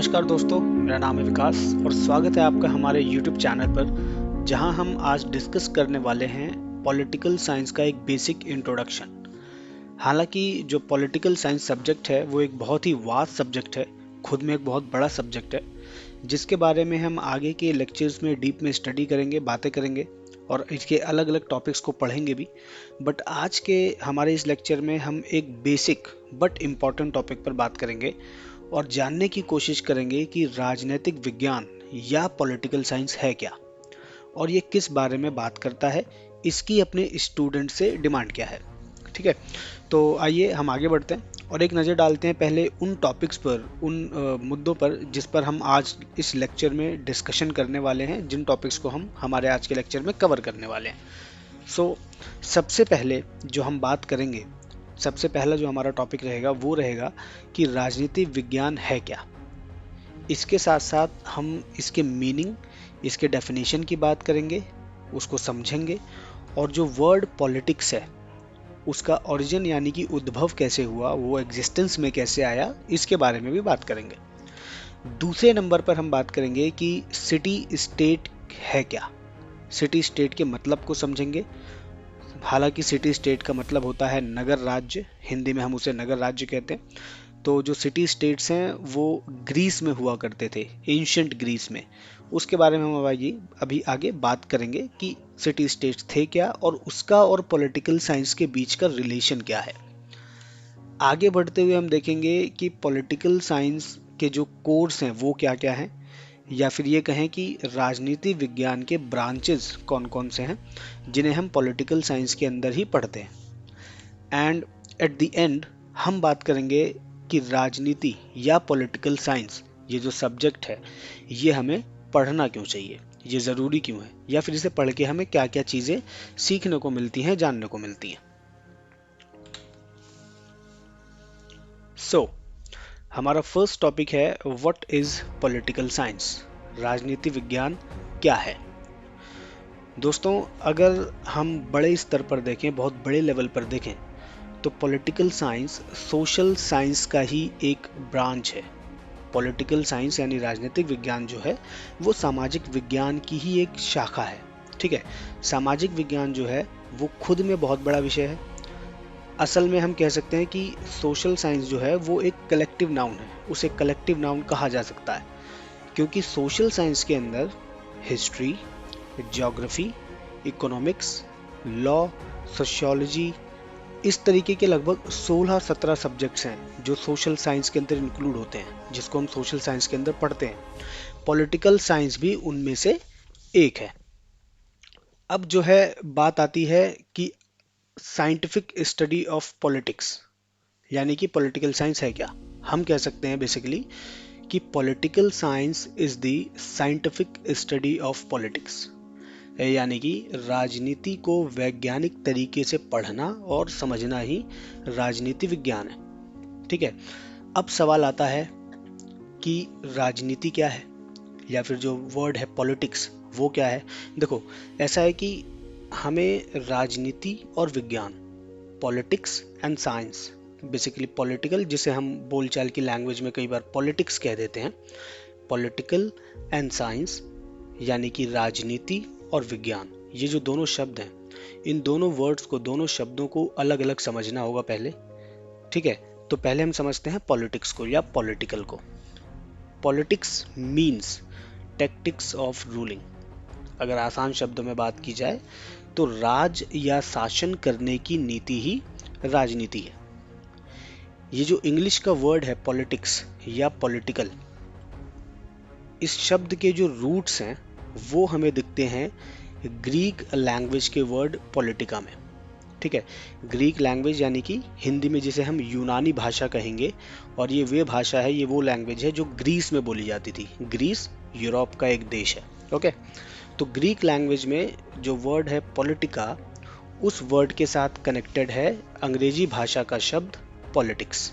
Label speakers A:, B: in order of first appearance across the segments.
A: नमस्कार दोस्तों, मेरा नाम है विकास और स्वागत है आपका हमारे YouTube चैनल पर, जहां हम आज डिस्कस करने वाले हैं पॉलिटिकल साइंस का एक बेसिक इंट्रोडक्शन। हालांकि जो पॉलिटिकल साइंस सब्जेक्ट है वो एक बहुत ही वास्ट सब्जेक्ट है, खुद में एक बहुत बड़ा सब्जेक्ट है, जिसके बारे में हम आगे के लेक्चर्स में डीप में स्टडी करेंगे, बातें करेंगे और इसके अलग अलग टॉपिक्स को पढ़ेंगे भी। बट आज के हमारे इस लेक्चर में हम एक बेसिक बट इम्पॉर्टेंट टॉपिक पर बात करेंगे और जानने की कोशिश करेंगे कि राजनीतिक विज्ञान या पॉलिटिकल साइंस है क्या और ये किस बारे में बात करता है, इसकी अपने स्टूडेंट से डिमांड क्या है। ठीक है, तो आइए हम आगे बढ़ते हैं और एक नज़र डालते हैं पहले उन टॉपिक्स पर, उन मुद्दों पर जिस पर हम आज इस लेक्चर में डिस्कशन करने वाले हैं, जिन टॉपिक्स को हम हमारे आज के लेक्चर में कवर करने वाले हैं। सबसे पहले जो हम बात करेंगे, सबसे पहला जो हमारा टॉपिक रहेगा वो रहेगा कि राजनीति विज्ञान है क्या। इसके साथ साथ हम इसके मीनिंग, इसके डेफिनेशन की बात करेंगे, उसको समझेंगे और जो वर्ड पॉलिटिक्स है उसका ओरिजिन यानी कि उद्भव कैसे हुआ, वो एग्जिस्टेंस में कैसे आया, इसके बारे में भी बात करेंगे। दूसरे नंबर पर हम बात करेंगे कि सिटी स्टेट है क्या। सिटी स्टेट के मतलब को समझेंगे। हालांकि सिटी स्टेट का मतलब होता है नगर राज्य, हिंदी में हम उसे नगर राज्य कहते हैं। तो जो सिटी स्टेट्स हैं वो ग्रीस में हुआ करते थे, एंशियंट ग्रीस में। उसके बारे में हम अभी आगे बात करेंगे कि सिटी स्टेट्स थे क्या और उसका और पॉलिटिकल साइंस के बीच का रिलेशन क्या है। आगे बढ़ते हुए हम देखेंगे कि पॉलिटिकल साइंस के जो कोर्स हैं वो क्या क्या हैं, या फिर ये कहें कि राजनीति विज्ञान के ब्रांचेस कौन कौन से हैं जिन्हें हम पॉलिटिकल साइंस के अंदर ही पढ़ते हैं। एंड एट द एंड हम बात करेंगे कि राजनीति या पॉलिटिकल साइंस, ये जो सब्जेक्ट है, ये हमें पढ़ना क्यों चाहिए, ये ज़रूरी क्यों है, या फिर इसे पढ़ के हमें क्या क्या चीज़ें सीखने को मिलती हैं, जानने को मिलती हैं। हमारा फर्स्ट टॉपिक है व्हाट इज पॉलिटिकल साइंस, राजनीति विज्ञान क्या है। दोस्तों, अगर हम बड़े स्तर पर देखें, बहुत बड़े लेवल पर देखें, तो पॉलिटिकल साइंस सोशल साइंस का ही एक ब्रांच है। पॉलिटिकल साइंस यानी राजनीतिक विज्ञान जो है वो सामाजिक विज्ञान की ही एक शाखा है। ठीक है, सामाजिक विज्ञान जो है वो खुद में बहुत बड़ा विषय है। असल में हम कह सकते हैं कि सोशल साइंस जो है वो एक कलेक्टिव नाउन है, उसे कलेक्टिव नाउन कहा जा सकता है, क्योंकि सोशल साइंस के अंदर history, geography, economics, law, sociology, इस तरीके के लगभग 16-17 सब्जेक्ट्स हैं जो सोशल साइंस के अंदर इंक्लूड होते हैं, जिसको हम सोशल साइंस के अंदर पढ़ते हैं। पॉलिटिकल साइंस भी उनमें से एक है। अब जो है बात आती है कि साइंटिफिक स्टडी ऑफ पॉलिटिक्स, यानी कि पॉलिटिकल साइंस है क्या। हम कह सकते हैं बेसिकली कि political science is the scientific study of politics, यानी कि राजनीति को वैज्ञानिक तरीके से पढ़ना और समझना ही राजनीति विज्ञान है। ठीक है, अब सवाल आता है कि राजनीति क्या है, या फिर जो वर्ड है पॉलिटिक्स वो क्या है। देखो, ऐसा है कि हमें राजनीति और विज्ञान, politics and science, basically political, जिसे हम बोलचाल की लैंग्वेज में कई बार पॉलिटिक्स कह देते हैं, पॉलिटिकल एंड साइंस यानी कि राजनीति और विज्ञान, ये जो दोनों शब्द हैं, इन दोनों वर्ड्स को, दोनों शब्दों को अलग अलग समझना होगा पहले। ठीक है, तो पहले हम समझते हैं पॉलिटिक्स को या पॉलिटिकल को। Politics means tactics of ruling. अगर आसान शब्दों में बात की जाए तो राज या शासन करने की नीति ही राजनीति है। ये जो इंग्लिश का वर्ड है पॉलिटिक्स या पॉलिटिकल, इस शब्द के जो रूट्स हैं वो हमें दिखते हैं ग्रीक लैंग्वेज के वर्ड पॉलिटिका में। ठीक है, ग्रीक लैंग्वेज यानी कि हिंदी में जिसे हम यूनानी भाषा कहेंगे, और ये वे भाषा है, ये वो लैंग्वेज है जो ग्रीस में बोली जाती थी। ग्रीस यूरोप का एक देश है। ओके, तो ग्रीक लैंग्वेज में जो वर्ड है पॉलिटिका, उस वर्ड के साथ कनेक्टेड है अंग्रेजी भाषा का शब्द पॉलिटिक्स,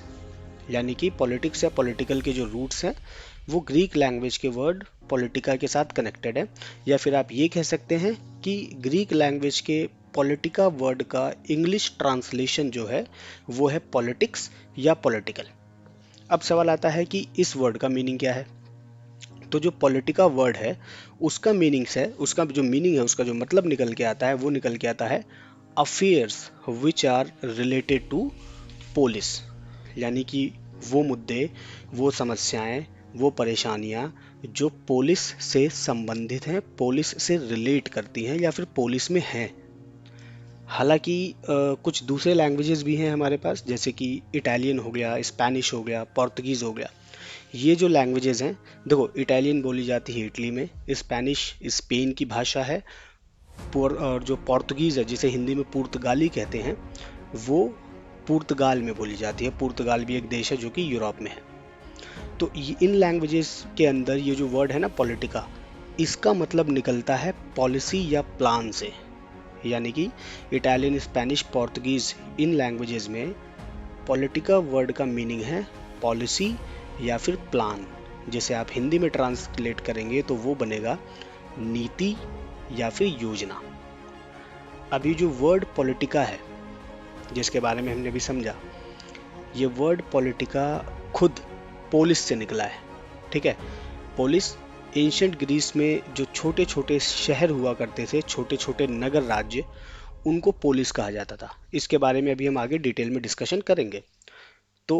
A: यानी कि पॉलिटिक्स या पॉलिटिकल के जो रूट्स हैं वो ग्रीक लैंग्वेज के वर्ड पॉलिटिका के साथ कनेक्टेड है। या फिर आप ये कह सकते हैं कि ग्रीक लैंग्वेज के पॉलिटिका वर्ड का इंग्लिश ट्रांसलेशन जो है वो है पॉलिटिक्स या पॉलिटिकल। अब सवाल आता है कि इस वर्ड का मीनिंग क्या है। तो जो पॉलिटिका वर्ड है उसका मीनिंग्स है, उसका जो मीनिंग है, उसका जो मतलब निकल के आता है वो निकल के आता है affairs which are related to polis, यानी कि वो मुद्दे, वो समस्याएं, वो परेशानियां जो पुलिस से संबंधित हैं, पुलिस से रिलेट करती हैं या फिर पुलिस में हैं। हालांकि कुछ दूसरे लैंग्वेजेस भी हैं हमारे पास, जैसे कि इटालियन हो गया, स्पेनिश हो गया, पोर्तुगीज़ हो गया। ये जो लैंग्वेजेस हैं, देखो इटालियन बोली जाती है इटली में, स्पेनिश स्पेन की भाषा है, और जो पोर्तुगीज़ है जिसे हिंदी में पुर्तगाली कहते हैं, वो पुर्तगाल में बोली जाती है। पुर्तगाल भी एक देश है जो कि यूरोप में है। तो इन लैंग्वेजेस के अंदर ये जो वर्ड है ना पॉलिटिका, इसका मतलब निकलता है पॉलिसी या प्लान से। यानी कि इटालियन, स्पेनिश, पोर्तुगीज, इन लैंग्वेजेस में पॉलिटिका वर्ड का मीनिंग है पॉलिसी या फिर प्लान। जैसे आप हिंदी में ट्रांसलेट करेंगे तो वो बनेगा नीति या फिर योजना। अभी जो वर्ड पॉलिटिका है जिसके बारे में हमने अभी समझा, ये वर्ड पॉलिटिका खुद पोलिस से निकला है। ठीक है, पोलिस एंशियंट ग्रीस में जो छोटे छोटे शहर हुआ करते थे, छोटे छोटे नगर राज्य, उनको पोलिस कहा जाता था। इसके बारे में अभी हम आगे डिटेल में डिस्कशन करेंगे। तो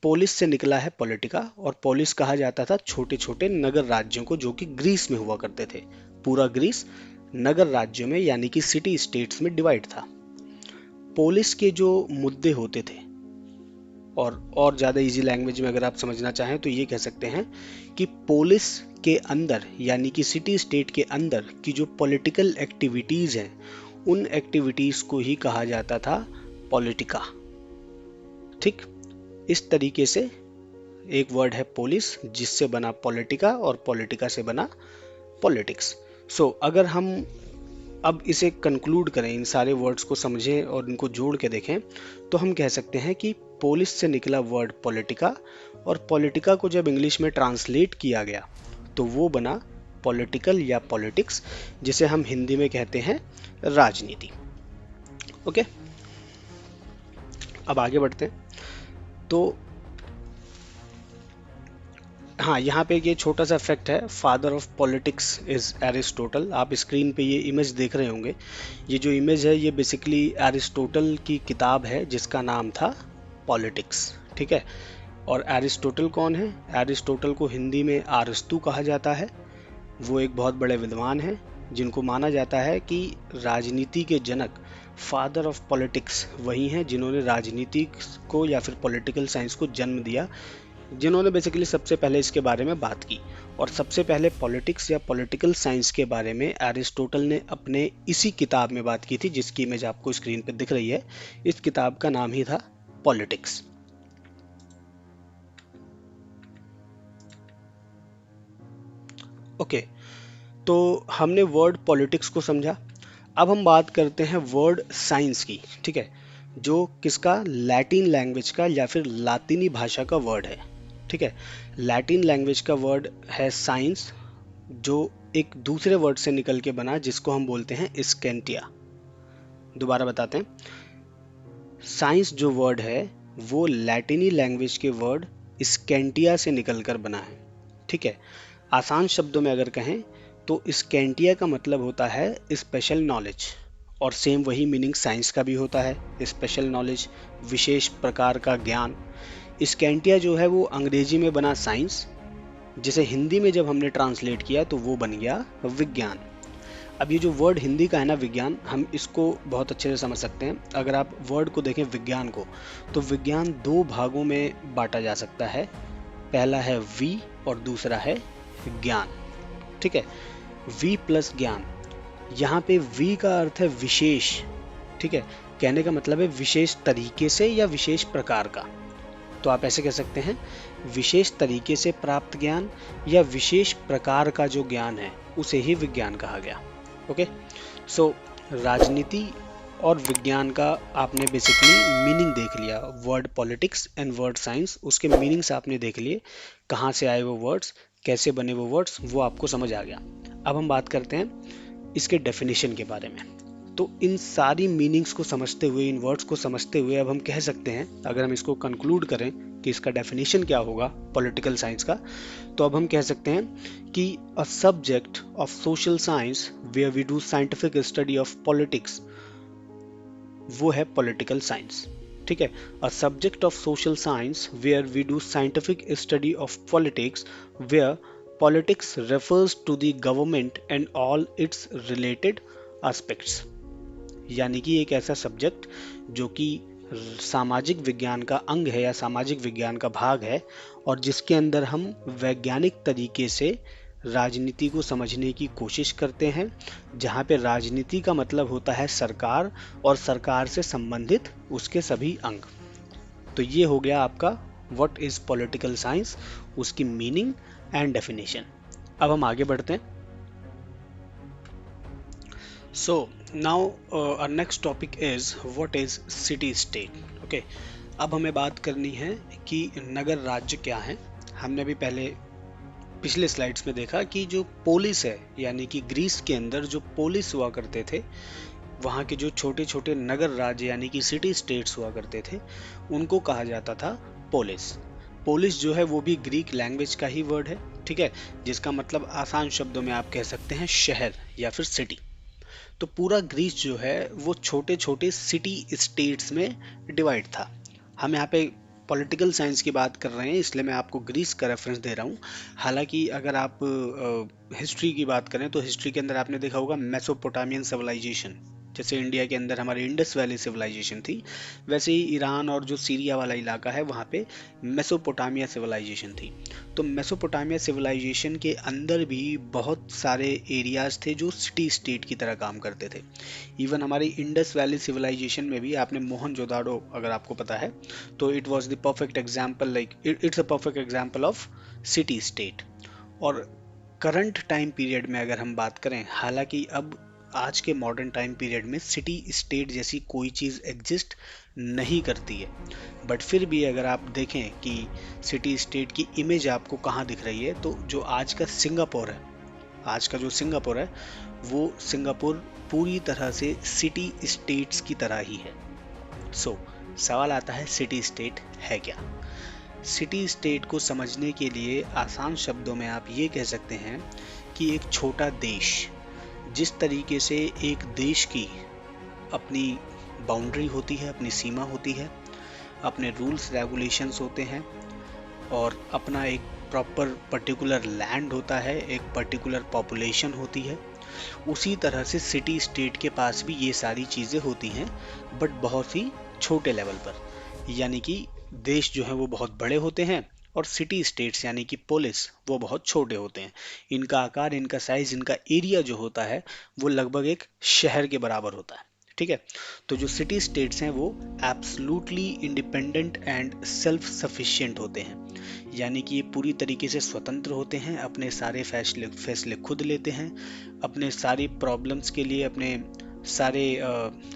A: पोलिस से निकला है पॉलिटिका, और पोलिस कहा जाता था छोटे छोटे नगर राज्यों को जो कि ग्रीस में हुआ करते थे। पूरा ग्रीस नगर राज्यों में यानी कि सिटी स्टेट्स में डिवाइड था। पोलिस के जो मुद्दे होते थे, और ज़्यादा इजी लैंग्वेज में अगर आप समझना चाहें तो ये कह सकते हैं कि पोलिस के अंदर यानी कि सिटी स्टेट के अंदर की जो पॉलिटिकल एक्टिविटीज़ हैं, उन एक्टिविटीज़ को ही कहा जाता था पॉलिटिका। ठीक, इस तरीके से एक वर्ड है पोलिस, जिससे बना पॉलिटिका, और पॉलिटिका से बना पॉलिटिक्स। सो अगर हम अब इसे कंक्लूड करें, इन सारे वर्ड्स को समझें और इनको जोड़ के देखें, तो हम कह सकते हैं कि पोलिस से निकला वर्ड पॉलिटिका, और पॉलिटिका को जब इंग्लिश में ट्रांसलेट किया गया तो वो बना पॉलिटिकल या पॉलिटिक्स, जिसे हम हिंदी में कहते हैं राजनीति। ओके, अब आगे बढ़ते हैं। तो हाँ, यहाँ पे ये छोटा सा फैक्ट है, father of politics is Aristotle. आप स्क्रीन पे ये इमेज देख रहे होंगे। ये जो इमेज है ये बेसिकली एरिस्टोटल की किताब है जिसका नाम था पॉलिटिक्स। ठीक है, और एरिस्टोटल कौन है? एरिस्टोटल को हिंदी में आरस्तु कहा जाता है। वो एक बहुत बड़े विद्वान हैं जिनको माना जाता है कि राजनीति के जनक, फादर ऑफ पॉलिटिक्स वही हैं जिन्होंने राजनीति को या फिर पॉलिटिकल साइंस को जन्म दिया, जिन्होंने बेसिकली सबसे पहले इसके बारे में बात की। और सबसे पहले पॉलिटिक्स या पॉलिटिकल साइंस के बारे में एरिस्टोटल ने अपने इसी किताब में बात की थी, जिसकी इमेज आपको स्क्रीन पर दिख रही है। इस किताब का नाम ही था पॉलिटिक्स। ओके, तो हमने वर्ड पॉलिटिक्स को समझा। अब हम बात करते हैं वर्ड साइंस की। ठीक है, जो किसका? लैटिन लैंग्वेज का या फिर लातिनी भाषा का वर्ड है। ठीक है, लैटिन लैंग्वेज का वर्ड है साइंस, जो एक दूसरे वर्ड से निकल के बना जिसको हम बोलते हैं स्कैंटिया। दोबारा बताते हैं, साइंस जो वर्ड है वो लैटिनी लैंग्वेज के वर्ड स्कैंटिया से निकल कर बना है। ठीक है, आसान शब्दों में अगर कहें तो स्कैंटिया का मतलब होता है स्पेशल नॉलेज, और सेम वही मीनिंग साइंस का भी होता है, स्पेशल नॉलेज, विशेष प्रकार का ज्ञान। स्कैंटिया जो है वो अंग्रेजी में बना साइंस, जिसे हिंदी में जब हमने ट्रांसलेट किया तो वो बन गया विज्ञान। अब ये जो वर्ड हिंदी का है ना विज्ञान, हम इसको बहुत अच्छे से समझ सकते हैं। अगर आप वर्ड को देखें विज्ञान को, तो विज्ञान दो भागों में बांटा जा सकता है। पहला है वी और दूसरा है ज्ञान। ठीक है, वी प्लस ज्ञान। यहाँ पे वी का अर्थ है विशेष। ठीक है, कहने का मतलब है विशेष तरीके से या विशेष प्रकार का। तो आप ऐसे कह सकते हैं विशेष तरीके से प्राप्त ज्ञान या विशेष प्रकार का जो ज्ञान है उसे ही विज्ञान कहा गया। ओके, सो राजनीति और विज्ञान का आपने बेसिकली मीनिंग देख लिया। Word politics and word science, उसके मीनिंग्स आपने देख लिए, कहाँ से आए वो वर्ड्स, कैसे बने वो वर्ड्स, वो आपको समझ आ गया। अब हम बात करते हैं इसके डेफिनेशन के बारे में। तो इन सारी मीनिंग्स को समझते हुए, इन वर्ड्स को समझते हुए अब हम कह सकते हैं, अगर हम इसको कंक्लूड करें कि इसका डेफिनेशन क्या होगा पॉलिटिकल साइंस का, तो अब हम कह सकते हैं कि a subject of social science where we do scientific study of politics, वो है पॉलिटिकल साइंस। ठीक है, a subject of social science where we do scientific study of politics, where politics refers to the government and all its related aspects. यानी कि एक ऐसा subject जो कि सामाजिक विज्ञान का अंग है या सामाजिक विज्ञान का भाग है, और जिसके अंदर हम वैज्ञानिक तरीके से राजनीति को समझने की कोशिश करते हैं, जहाँ पे राजनीति का मतलब होता है सरकार, और सरकार से संबंधित उसके सभी अंग। तो ये हो गया आपका व्हाट इज पॉलिटिकल साइंस, उसकी मीनिंग एंड डेफिनेशन। अब हम आगे बढ़ते हैं। So now our next topic is what is city state. Okay, अब हमें बात करनी है कि नगर राज्य क्या है। हमने भी पहले पिछले स्लाइड्स में देखा कि जो पोलिस है, यानी कि ग्रीस के अंदर जो पोलिस हुआ करते थे, वहाँ के जो छोटे छोटे नगर राज्य यानी कि सिटी स्टेट्स हुआ करते थे, उनको कहा जाता था पोलिस। पोलिस जो है वो भी ग्रीक लैंग्वेज का ही वर्ड है, ठीक है, जिसका मतलब आसान शब्दों में आप कह सकते हैं शहर या फिर सिटी। तो पूरा ग्रीस जो है वो छोटे छोटे सिटी स्टेट्स में डिवाइड था। हम यहाँ पे पॉलिटिकल साइंस की बात कर रहे हैं, इसलिए मैं आपको ग्रीस का रेफरेंस दे रहा हूँ। हालांकि अगर आप हिस्ट्री की बात करें तो हिस्ट्री के अंदर आपने देखा होगा मेसोपोटामियन सिविलाइजेशन, जैसे इंडिया के अंदर हमारी इंडस वैली सिविलाइजेशन थी, वैसे ही ईरान और जो सीरिया वाला इलाका है वहाँ पे मेसोपोटामिया सिविलाइजेशन थी। तो मेसोपोटामिया सिविलाइजेशन के अंदर भी बहुत सारे एरियाज थे जो सिटी स्टेट की तरह काम करते थे। इवन हमारी इंडस वैली सिविलाइजेशन में भी आपने मोहनजोदाड़ो अगर आपको पता है तो it was the perfect example, like it's a perfect example of city state. और करंट टाइम पीरियड में अगर हम बात करें, हालांकि अब आज के मॉडर्न टाइम पीरियड में सिटी स्टेट जैसी कोई चीज़ एग्जिस्ट नहीं करती है, बट फिर भी अगर आप देखें कि सिटी स्टेट की इमेज आपको कहाँ दिख रही है, तो जो आज का सिंगापुर है, आज का जो सिंगापुर है वो सिंगापुर पूरी तरह से सिटी स्टेट्स की तरह ही है। सो सवाल आता है सिटी स्टेट है क्या। सिटी स्टेट को समझने के लिए आसान शब्दों में आप ये कह सकते हैं कि एक छोटा देश, जिस तरीके से एक देश की अपनी बाउंड्री होती है, अपनी सीमा होती है, अपने रूल्स रेगुलेशंस होते हैं, और अपना एक प्रॉपर पर्टिकुलर लैंड होता है, एक पर्टिकुलर पॉपुलेशन होती है, उसी तरह से सिटी स्टेट के पास भी ये सारी चीज़ें होती हैं, बट बहुत ही छोटे लेवल पर। यानी कि देश जो है वो बहुत बड़े होते हैं, और सिटी स्टेट्स यानी कि पोलिस वो बहुत छोटे होते हैं। इनका आकार, इनका साइज, इनका एरिया जो होता है वो लगभग एक शहर के बराबर होता है। ठीक है, तो जो सिटी स्टेट्स हैं वो absolutely independent and self sufficient होते हैं। यानी कि ये पूरी तरीके से स्वतंत्र होते हैं, अपने सारे फैसले फैसले खुद लेते हैं, अपने सारी प्रॉब्लम्स के लिए, अपने सारे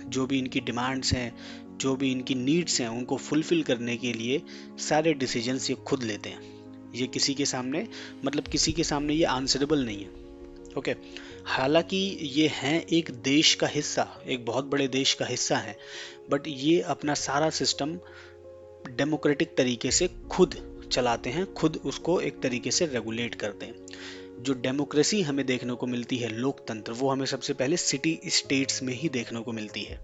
A: जो भी इनकी डिमांड्स हैं, जो भी इनकी नीड्स हैं, उनको फुलफिल करने के लिए सारे डिसीजंस ये खुद लेते हैं। ये किसी के सामने, मतलब किसी के सामने ये आंसरेबल नहीं है। ओके, हालांकि ये हैं एक देश का हिस्सा, एक बहुत बड़े देश का हिस्सा है, बट ये अपना सारा सिस्टम डेमोक्रेटिक तरीके से खुद चलाते हैं, खुद उसको एक तरीके से रेगुलेट करते हैं। जो डेमोक्रेसी हमें देखने को मिलती है, लोकतंत्र, वो हमें सबसे पहले सिटी स्टेट्स में ही देखने को मिलती है।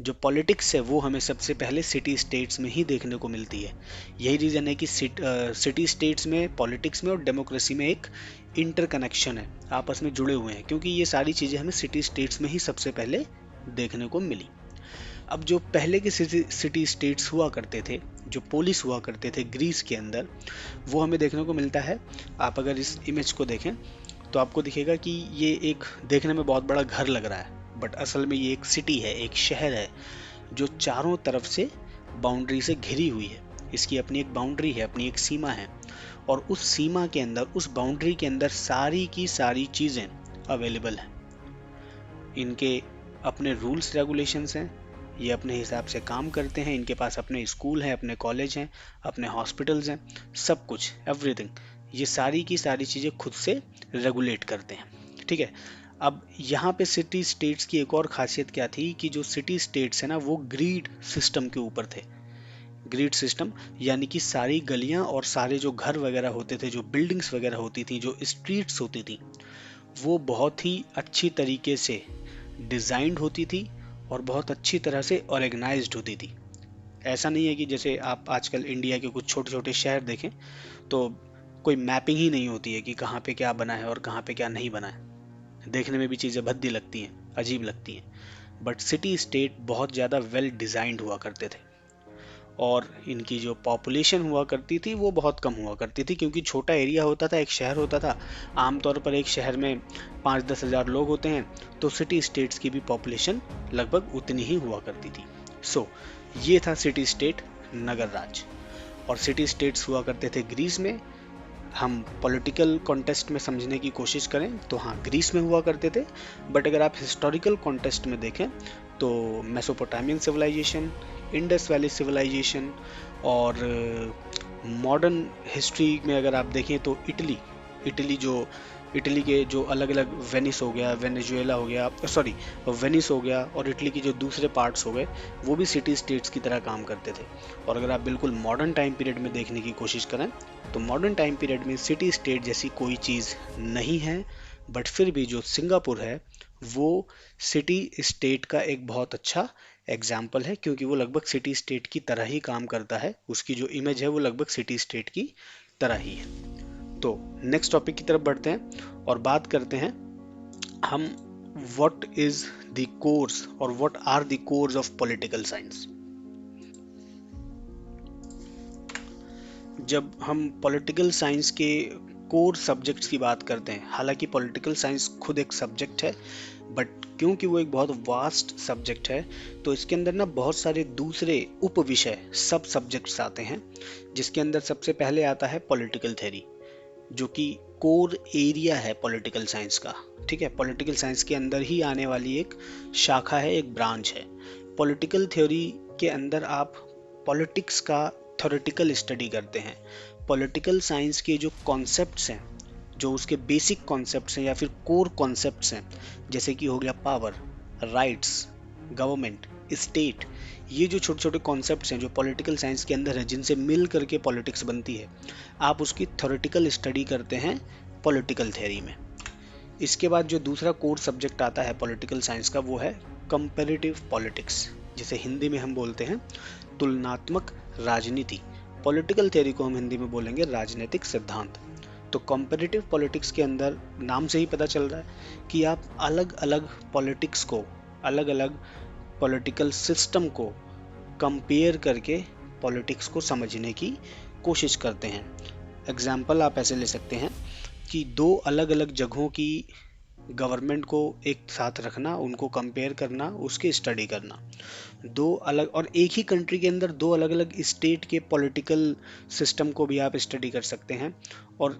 A: जो पॉलिटिक्स है वो हमें सबसे पहले सिटी स्टेट्स में ही देखने को मिलती है। यही रीज़न है कि सिटी स्टेट्स में, पॉलिटिक्स में और डेमोक्रेसी में एक इंटरकनेक्शन है, आपस में जुड़े हुए हैं, क्योंकि ये सारी चीज़ें हमें सिटी स्टेट्स में ही सबसे पहले देखने को मिली। अब जो पहले के सिटी स्टेट्स हुआ करते थे, जो पोलिस हुआ करते थे ग्रीस के अंदर, वो हमें देखने को मिलता है। आप अगर इस इमेज को देखें तो आपको दिखेगा कि ये एक देखने में बहुत बड़ा घर लग रहा है, बट असल में ये एक सिटी है, एक शहर है, जो चारों तरफ से बाउंड्री से घिरी हुई है। इसकी अपनी एक बाउंड्री है, अपनी एक सीमा है, और उस सीमा के अंदर, उस बाउंड्री के अंदर सारी की सारी चीज़ें अवेलेबल हैं। इनके अपने रूल्स रेगुलेशंस हैं, ये अपने हिसाब से काम करते हैं, इनके पास अपने स्कूल हैं, अपने कॉलेज हैं, अपने हॉस्पिटल्स हैं, सब कुछ, एवरीथिंग, ये सारी की सारी चीज़ें खुद से रेगुलेट करते हैं। ठीक है, अब यहाँ पे सिटी स्टेट्स की एक और खासियत क्या थी कि जो सिटी स्टेट्स है ना वो ग्रिड सिस्टम के ऊपर थे। ग्रिड सिस्टम यानी कि सारी गलियां और सारे जो घर वगैरह होते थे, जो बिल्डिंग्स वगैरह होती थी, जो स्ट्रीट्स होती थी, वो बहुत ही अच्छी तरीके से डिजाइंड होती थी और बहुत अच्छी तरह से ऑर्गेनाइज्ड होती थी। ऐसा नहीं है कि जैसे आप आजकल इंडिया के कुछ छोटे छोटे शहर देखें तो कोई मैपिंग ही नहीं होती है कि कहाँ पे क्या बना है और कहाँ पे क्या नहीं बना है। देखने में भी चीज़ें भद्दी लगती हैं, अजीब लगती हैं। बट सिटी स्टेट बहुत ज़्यादा वेल डिज़ाइंड हुआ करते थे और इनकी जो पॉपुलेशन हुआ करती थी वो बहुत कम हुआ करती थी, क्योंकि छोटा एरिया होता था, एक शहर होता था। आमतौर पर एक शहर में 5-10 हज़ार लोग होते हैं, तो सिटी स्टेट्स की भी पॉपुलेशन लगभग उतनी ही हुआ करती थी। सो ये था सिटी स्टेट, नगर राज। और सिटी स्टेट्स हुआ करते थे ग्रीस में। हम पॉलिटिकल कॉन्टेस्ट में समझने की कोशिश करें तो हाँ, ग्रीस में हुआ करते थे। बट अगर आप हिस्टोरिकल कॉन्टेस्ट में देखें तो Mesopotamian civilisation, Indus valley civilisation, और मॉडर्न हिस्ट्री में अगर आप देखें तो इटली, इटली जो इटली के जो अलग अलग, वेनिस हो गया, वेनेजुएला हो गया, सॉरी वेनिस हो गया, और इटली के जो दूसरे पार्ट्स हो गए, वो भी सिटी स्टेट्स की तरह काम करते थे। और अगर आप बिल्कुल मॉडर्न टाइम पीरियड में देखने की कोशिश करें तो मॉडर्न टाइम पीरियड में सिटी स्टेट जैसी कोई चीज़ नहीं है। बट फिर भी जो सिंगापुर है वो सिटी स्टेट का एक बहुत अच्छा एग्जाम्पल है, क्योंकि वो लगभग सिटी स्टेट की तरह ही काम करता है। उसकी जो इमेज है वो लगभग सिटी स्टेट की तरह ही है। तो नेक्स्ट टॉपिक की तरफ बढ़ते हैं और बात करते हैं हम, व्हाट इज द कोर्स और what are the course of political science. जब हम पॉलिटिकल साइंस के कोर सब्जेक्ट्स की बात करते हैं, हालांकि पॉलिटिकल साइंस खुद एक सब्जेक्ट है, बट क्योंकि वो एक बहुत वास्ट सब्जेक्ट है तो इसके अंदर ना बहुत सारे दूसरे उप विषय, सब सब्जेक्ट्स आते हैं। जिसके अंदर सबसे पहले आता है पॉलिटिकल थ्योरी, जो कि कोर एरिया है पॉलिटिकल साइंस का। ठीक है, पॉलिटिकल साइंस के अंदर ही आने वाली एक शाखा है, एक ब्रांच है। पॉलिटिकल थ्योरी के अंदर आप पॉलिटिक्स का थ्योरेटिकल स्टडी करते हैं। पॉलिटिकल साइंस के जो कॉन्सेप्ट्स हैं, जो उसके बेसिक कॉन्सेप्ट्स हैं या फिर कोर कॉन्सेप्ट्स हैं, जैसे कि हो गया पावर, राइट्स, गवर्नमेंट, स्टेट, ये जो छोटे छोटे कॉन्सेप्ट्स हैं जो पॉलिटिकल साइंस के अंदर है, जिनसे मिल करके पॉलिटिक्स बनती है, आप उसकी थ्योरेटिकल स्टडी करते हैं पॉलिटिकल थ्योरी में। इसके बाद जो दूसरा कोर सब्जेक्ट आता है पॉलिटिकल साइंस का वो है कंपैरेटिव पॉलिटिक्स, जिसे हिंदी में हम बोलते हैं तुलनात्मक राजनीति। पॉलिटिकल थ्योरी को हम हिंदी में बोलेंगे राजनीतिक सिद्धांत। तो कंपैरेटिव पॉलिटिक्स के अंदर नाम से ही पता चल रहा है कि आप अलग अलग पॉलिटिक्स को, अलग अलग पॉलिटिकल सिस्टम को कंपेयर करके पॉलिटिक्स को समझने की कोशिश करते हैं। एग्जाम्पल आप ऐसे ले सकते हैं कि दो अलग अलग जगहों की गवर्नमेंट को एक साथ रखना, उनको कंपेयर करना, उसकी स्टडी करना। दो अलग, और एक ही कंट्री के अंदर दो अलग अलग स्टेट के पॉलिटिकल सिस्टम को भी आप स्टडी कर सकते हैं, और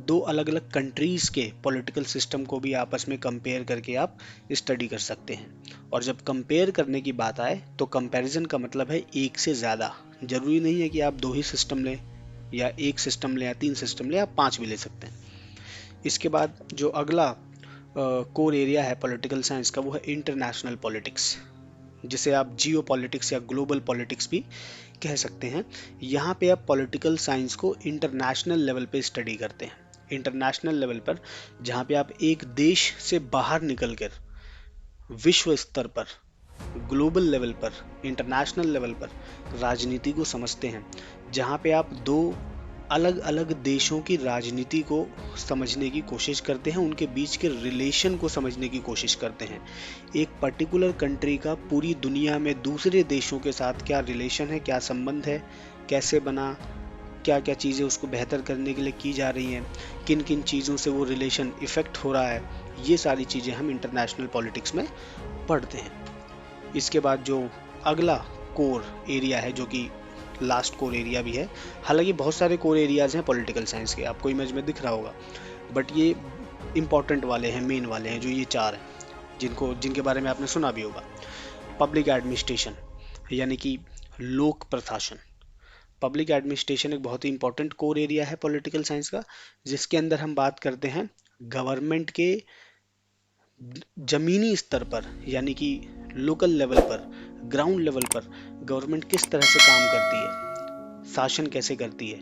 A: दो अलग अलग कंट्रीज के पॉलिटिकल सिस्टम को भी आपस में कंपेयर करके आप स्टडी कर सकते हैं। और जब कंपेयर करने की बात आए तो कंपैरिजन का मतलब है एक से ज़्यादा। जरूरी नहीं है कि आप दो ही सिस्टम लें या एक सिस्टम लें या तीन सिस्टम लें, आप पांच भी ले सकते हैं। इसके बाद जो अगला कोर एरिया है पॉलिटिकल साइंस का वो है इंटरनेशनल पॉलिटिक्स, जिसे आप जियो पॉलिटिक्स या ग्लोबल पॉलिटिक्स भी कह सकते हैं। यहाँ पे आप पॉलिटिकल साइंस को इंटरनेशनल लेवल पे स्टडी करते हैं। इंटरनेशनल लेवल पर, जहाँ पे आप एक देश से बाहर निकलकर विश्व स्तर पर, ग्लोबल लेवल पर, इंटरनेशनल लेवल पर राजनीति को समझते हैं। जहाँ पे आप दो अलग अलग देशों की राजनीति को समझने की कोशिश करते हैं, उनके बीच के रिलेशन को समझने की कोशिश करते हैं। एक पर्टिकुलर कंट्री का पूरी दुनिया में दूसरे देशों के साथ क्या रिलेशन है, क्या संबंध है, कैसे बना, क्या क्या चीज़ें उसको बेहतर करने के लिए की जा रही हैं, किन किन चीज़ों से वो रिलेशन इफ़ेक्ट हो रहा है, ये सारी चीज़ें हम इंटरनेशनल पॉलिटिक्स में पढ़ते हैं। इसके बाद जो अगला कोर एरिया है, जो कि लास्ट कोर एरिया भी है, हालांकि बहुत सारे कोर एरियाज हैं पॉलिटिकल साइंस के, आपको इमेज में दिख रहा होगा, बट ये इंपॉर्टेंट वाले हैं, मेन वाले हैं, जो ये चार हैं जिनके बारे में आपने सुना भी होगा। पब्लिक एडमिनिस्ट्रेशन यानी कि लोक प्रशासन। पब्लिक एडमिनिस्ट्रेशन एक बहुत ही इंपॉर्टेंट कोर एरिया है पॉलिटिकल साइंस का, जिसके अंदर हम बात करते हैं गवर्नमेंट के जमीनी स्तर पर यानी कि लोकल लेवल पर, ग्राउंड लेवल पर गवर्नमेंट किस तरह से काम करती है, शासन कैसे करती है,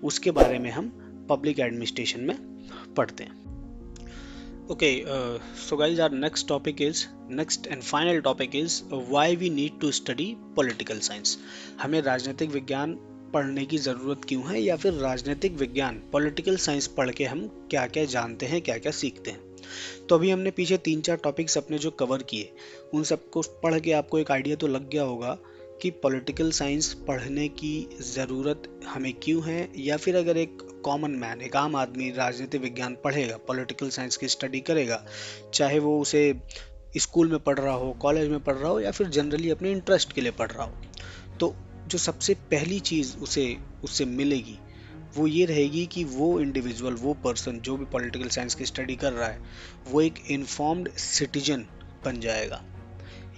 A: उसके बारे में हम पब्लिक एडमिनिस्ट्रेशन में पढ़ते हैं। Okay, so guys, our next and final topic is why we need to study political science. हमें राजनीतिक विज्ञान पढ़ने की ज़रूरत क्यों है, या फिर राजनीतिक विज्ञान पॉलिटिकल साइंस पढ़ के हम क्या क्या जानते हैं, क्या क्या सीखते हैं। तो अभी हमने पीछे 3-4 टॉपिक्स अपने जो कवर किए, उन सबको पढ़ के आपको एक आइडिया तो लग गया होगा कि पॉलिटिकल साइंस पढ़ने की ज़रूरत हमें क्यों है, या फिर अगर एक कॉमन मैन, एक आम आदमी राजनीतिक विज्ञान पढ़ेगा, पॉलिटिकल साइंस की स्टडी करेगा, चाहे वो उसे स्कूल में पढ़ रहा हो, कॉलेज में पढ़ रहा हो, या फिर जनरली अपने इंटरेस्ट के लिए पढ़ रहा हो, तो जो सबसे पहली चीज़ उसे उससे मिलेगी वो ये रहेगी कि वो इंडिविजुअल, वो पर्सन जो भी पॉलिटिकल साइंस की स्टडी कर रहा है, वो एक इन्फॉर्म्ड सिटीजन बन जाएगा।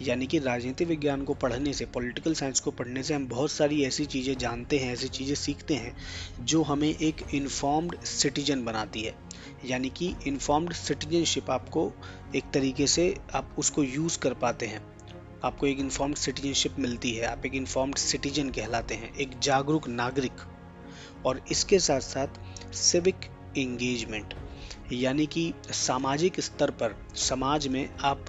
A: यानी कि राजनीति विज्ञान को पढ़ने से, पॉलिटिकल साइंस को पढ़ने से हम बहुत सारी ऐसी चीज़ें जानते हैं, ऐसी चीज़ें सीखते हैं जो हमें एक इन्फॉर्म्ड सिटीजन बनाती है। यानी कि इन्फॉर्म्ड सिटीजनशिप आपको एक तरीके से आप उसको यूज़ कर पाते हैं, आपको एक इन्फॉर्म्ड सिटीजनशिप मिलती है, आप एक इन्फॉर्म्ड सिटीजन कहलाते हैं, एक जागरूक नागरिक। और इसके साथ साथ सिविक एंगेजमेंट, यानी कि सामाजिक स्तर पर समाज में आप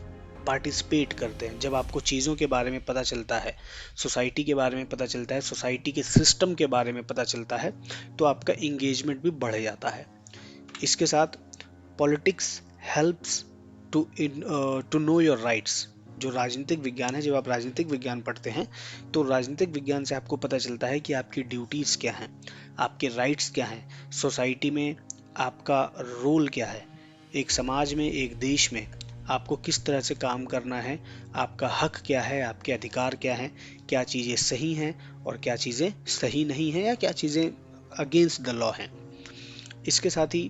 A: पार्टिसिपेट करते हैं। जब आपको चीज़ों के बारे में पता चलता है, सोसाइटी के बारे में पता चलता है, सोसाइटी के सिस्टम के बारे में पता चलता है, तो आपका इंगेजमेंट भी बढ़ जाता है। इसके साथ politics helps to know your rights. जो राजनीतिक विज्ञान है, जब आप राजनीतिक विज्ञान पढ़ते हैं तो राजनीतिक विज्ञान से आपको पता चलता है कि आपकी ड्यूटीज़ क्या हैं, आपके राइट्स क्या हैं, सोसाइटी में आपका रोल क्या है, एक समाज में, एक देश में आपको किस तरह से काम करना है, आपका हक क्या है, आपके अधिकार क्या हैं, क्या चीज़ें सही हैं और क्या चीज़ें सही नहीं हैं, या क्या चीज़ें अगेंस्ट द लॉ हैं। इसके साथ ही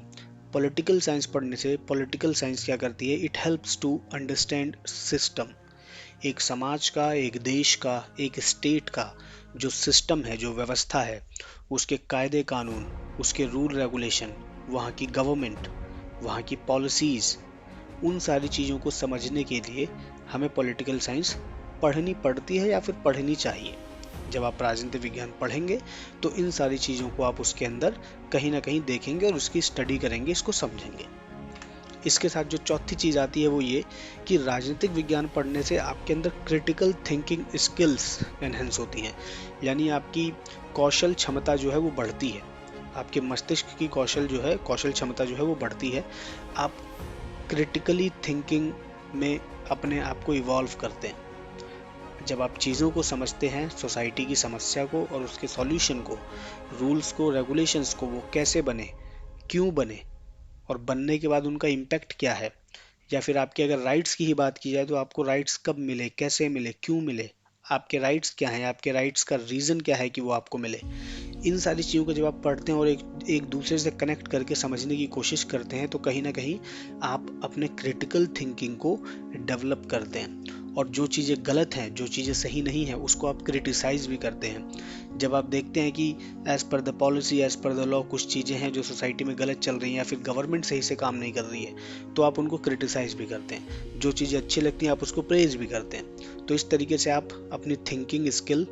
A: पॉलिटिकल साइंस पढ़ने से, पॉलिटिकल साइंस क्या करती है, it helps to understand system. एक समाज का, एक देश का, एक स्टेट का जो सिस्टम है, जो व्यवस्था है, उसके कायदे कानून, उसके रूल रेगुलेशन, वहाँ की गवर्नमेंट, वहाँ की पॉलिसीज़, उन सारी चीज़ों को समझने के लिए हमें पॉलिटिकल साइंस पढ़नी पड़ती है या फिर पढ़नी चाहिए। जब आप राजनीति विज्ञान पढ़ेंगे तो इन सारी चीज़ों को आप उसके अंदर कहीं ना कहीं देखेंगे और उसकी स्टडी करेंगे, इसको समझेंगे। इसके साथ जो चौथी चीज़ आती है वो ये कि राजनीतिक विज्ञान पढ़ने से आपके अंदर क्रिटिकल थिंकिंग स्किल्स एनहेंस होती हैं। यानी आपकी कौशल क्षमता जो है वो बढ़ती है, आपके मस्तिष्क की कौशल क्षमता जो है वो बढ़ती है। आप क्रिटिकली थिंकिंग में अपने आप को इवॉल्व करते हैं। जब आप चीज़ों को समझते हैं, सोसाइटी की समस्या को और उसके सॉल्यूशन को, रूल्स को, रेगुलेशंस को, वो कैसे बने, क्यों बने और बनने के बाद उनका इम्पैक्ट क्या है, या फिर आपके अगर राइट्स की ही बात की जाए तो आपको राइट्स कब मिले, कैसे मिले, क्यों मिले, आपके राइट्स क्या हैं, आपके राइट्स का रीज़न क्या है कि वो आपको मिले। इन सारी चीज़ों को जब आप पढ़ते हैं और एक दूसरे से कनेक्ट करके समझने की कोशिश करते हैं तो कहीं ना कहीं आप अपने क्रिटिकल थिंकिंग को डेवलप करते हैं, और जो चीज़ें गलत हैं, जो चीज़ें सही नहीं है, उसको आप क्रिटिसाइज भी करते हैं। जब आप देखते हैं कि as per the policy, as per the law कुछ चीज़ें हैं जो सोसाइटी में गलत चल रही हैं या फिर गवर्नमेंट सही से काम नहीं कर रही है, तो आप उनको क्रिटिसाइज भी करते हैं। जो चीज़ें अच्छी लगती हैं आप उसको प्रेज भी करते हैं। तो इस तरीके से आप अपनी थिंकिंग स्किल,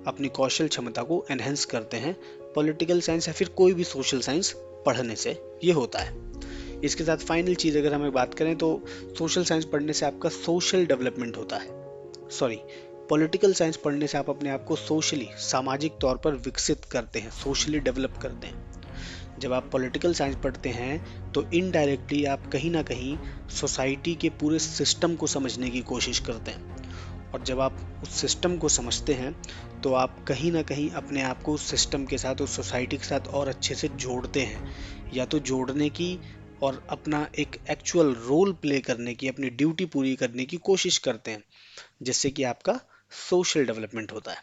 A: अपनी कौशल क्षमता को एनहेंस करते हैं पॉलिटिकल साइंस या फिर कोई भी सोशल साइंस पढ़ने से। ये होता है। इसके साथ फाइनल चीज़ अगर हमें बात करें तो सोशल साइंस पढ़ने से आपका सोशल डेवलपमेंट होता है। सॉरी, पॉलिटिकल साइंस पढ़ने से आप अपने आप को सोशली, सामाजिक तौर पर विकसित करते हैं, सोशली डेवलप करते हैं। जब आप पॉलिटिकल साइंस पढ़ते हैं तो इनडायरेक्टली आप कहीं ना कहीं सोसाइटी के पूरे सिस्टम को समझने की कोशिश करते हैं, और जब आप उस सिस्टम को समझते हैं तो आप कहीं ना कहीं अपने आप को उस सिस्टम के साथ, उस सोसाइटी के साथ और अच्छे से जोड़ते हैं, या तो जोड़ने की और अपना एक एक्चुअल रोल प्ले करने की, अपनी ड्यूटी पूरी करने की कोशिश करते हैं, जिससे कि आपका सोशल डेवलपमेंट होता है।